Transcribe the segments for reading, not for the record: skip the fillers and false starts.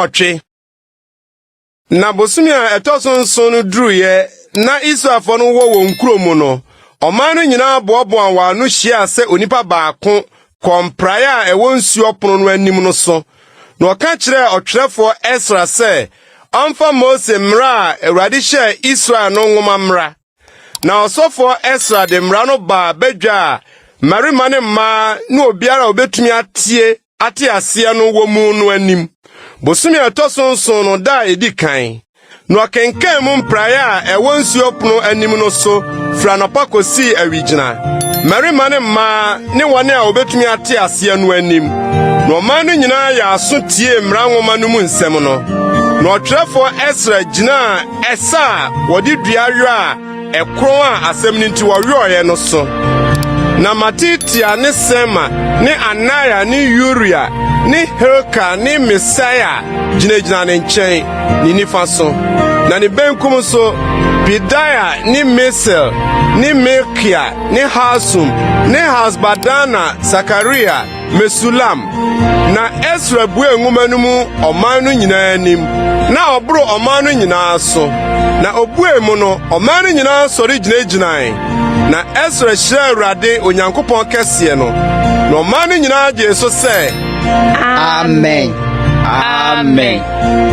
nwɔtwe. Na bosumi a ɛtɔ nson no duruye na Israelfo no wɔ wɔn kurom no, ɔman no nyinaa boaboa wɔn ano hyia sɛ onipa baako kɔmprae a ɛwɔ nsuo pono no anim no so. Na ɔka kyerɛ ɔtwerɛfo Ezra sɛ ɔmfa Mose mmara a Awurade hyɛ Israel no nwoma mmara. Na ɔsɔfo Ezra de mmara no baa badwa a mmarima ne mmaa ne obiara obetumi ate aseɛ no wɔ mu no anim. Bosumi a ɛtɔ nson no da edi kan. Na ɔkenkan mu mprae a ɛwɔ nsuo pono anim no so fra nɔpa kosii awigyina. Mmarima ne mmaa ne wɔn a obetumi ate aseɛ no anim. Na ɔman no nyinaa yɛ aso tie mmara nwoma no mu nsɛm no. Na ɔtwerɛfo Ezra gyina ɛsa a wɔde dua yɔ a ɛkron a asɛm no nti wɔyɔɔyɛ no so. Na Matitia ne Sema ne Anaya ne Uria ne Hilka ne Mesaya gyinagyina ne nkyɛn ne nifa so. Na ne benkum so Pedaya ne Mesel ne Melkia ne Hasum ne Hasbadana Zakaria Mesulam. Na Ezra bue nwoma no mu ɔman no nyinaa anim. Na ɔboro ɔman no nyinaa so. Na obue mu no ɔman no nyinaa sɔre gyinagyinae. Na Ezra hyira Awurade Onyankopɔn kɛseɛ no. Na ɔman no nyinaa gye so sɛ Amen. Amen.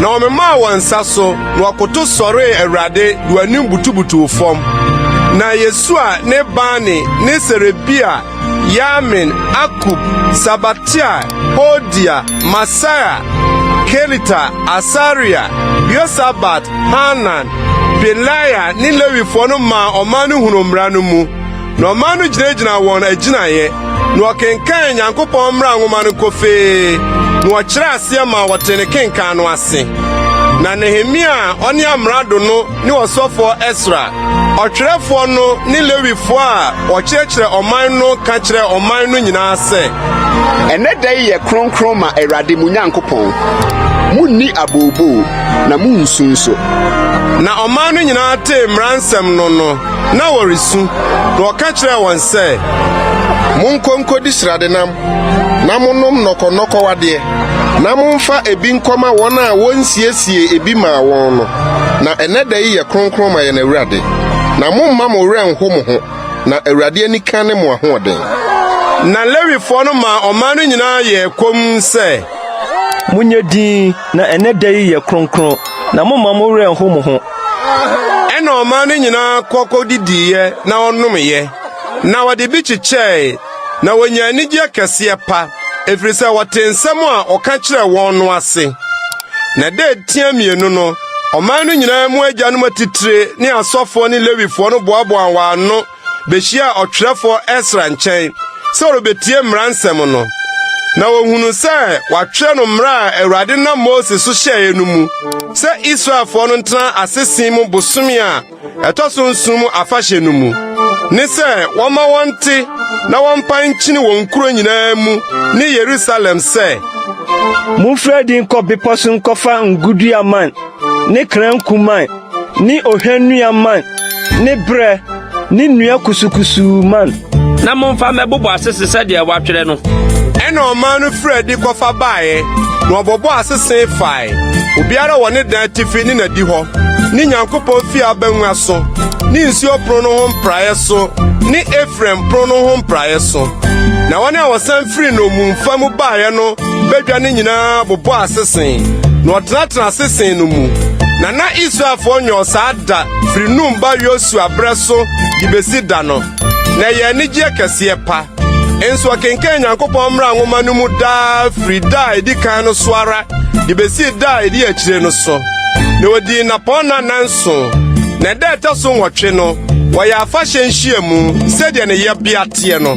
Na ɔmemaa wɔn nsa so na wɔkoto sɔree Awurade de wɔanim butubutuw fam. Na Yesua ne Bani ne Serebia, Yamin, Akub, Sabatia, Hodia, Masaya, Kelita, Asaria, Yosabat, Hanan, Pelaya ne Lewifo no ma ɔman no hunu mmara no mu. Na ɔman no gyinagyina wɔn agyinaeɛ. Na ɔkenkan Nyankopɔn mmara nwoma no kofee. Na wɔkyerɛ aseɛ ma wɔte ne kenkan no ase. Na Nehemiah ɔne amrado no ne ɔsɔfo Ezra, ɔtwerɛfo no ne Lewifo a ɔkyerɛkyerɛ ɔman no ka kyerɛ ɔman no nyinaa sɛ ɛnɛ da yi yɛ kronkron ma Awurade mu Nyankopɔn. Munni abobo na munsu nso. Na ɔman no nyinaa tee mmara nsɛm no na wɔresu. Na ɔka kyerɛ wɔn sɛ Munkonkodi sradenam na monom nɔkɔnɔkɔwadeɛ. Na momfa ebi nkɔma wɔn a wɔnsiesie ebi ma wɔn no. Na ɛnɛ da yi yɛ kronkron ma yɛn Awurade. Na momma mo werɛ nho mo ho. Na Awurade ani ka ne mo ahoɔden. Na Lewifo no ma ɔman no nyinaa yɛ kom sɛ Munye din na ɛnɛ da yi yɛ kronkron. Na momma mo werɛ nho mo ho. Ɛna ɔman no nyinaa kɔkɔdidiiɛ na ɔnomyɛ. Na wɔde bi kyekyɛe. Na wɔnya anigye kɛseɛ pa. Efiri sɛ wɔte nsɛm a ɔka kyerɛ wɔn no ase. Na da etia mmienu no, ɔman no nyinaa mu agyanom atitire ne asɔfoɔ ne Lewifo no boaboa wɔn ano behyia ɔtwerɛfo Ezra nkyɛn sɛ ɔrebetie mmara nsɛm no. Na wɔhunu sɛ wɔatwerɛ no mmara a Awurade na Mose so hyɛe no mu sɛ Israelfo no ntena asese mu bosome a ɛtɔ so nson mu afahyɛ no mu. Ne sɛ wɔma wɔnte na wɔmpa nkyini wɔn kuro nyinaa mu ne Yerusalem sɛ Mumfrɛ din kɔ bepɔ so nkɔfa ngudua man ne kranku man ne ohwannua man ne brɛ ne nnua kusukusu man. Na momfa mɛbobɔ asese sɛdeɛ wɔatwerɛ no. Ɛna ɔman no frɛ di kɔfa baeɛ na ɔbɔbɔ asese fae. Obiara wɔ ne dan atifi ne nadi hɔ ne Nyankopɔn fie abangua so ne nsuo pono no ho mpraeɛ so ne Efraim pono no ho mpraeɛ so. Na wɔn a wɔsan firi no mumfa mu baeɛ no badwa ne nyinaa bobɔ asese na ɔtenatena asese no mu. Na Israelfo nyɛ saa da firi Num ba Yosua brɛ so de besi da no. Na yɛ anigye kɛseɛ pa. Enso ɔkenkan Nyankopɔn mmara nwoma no mu daa firi da edi kan no so ara de besi da edi akyire no so. Na wɔdi napɔna nanso. Na da ɛtɔ so nwɔtwe no wɔyɛ afahyɛ nhyiamu sɛdeɛ ne yɛbea teɛ no.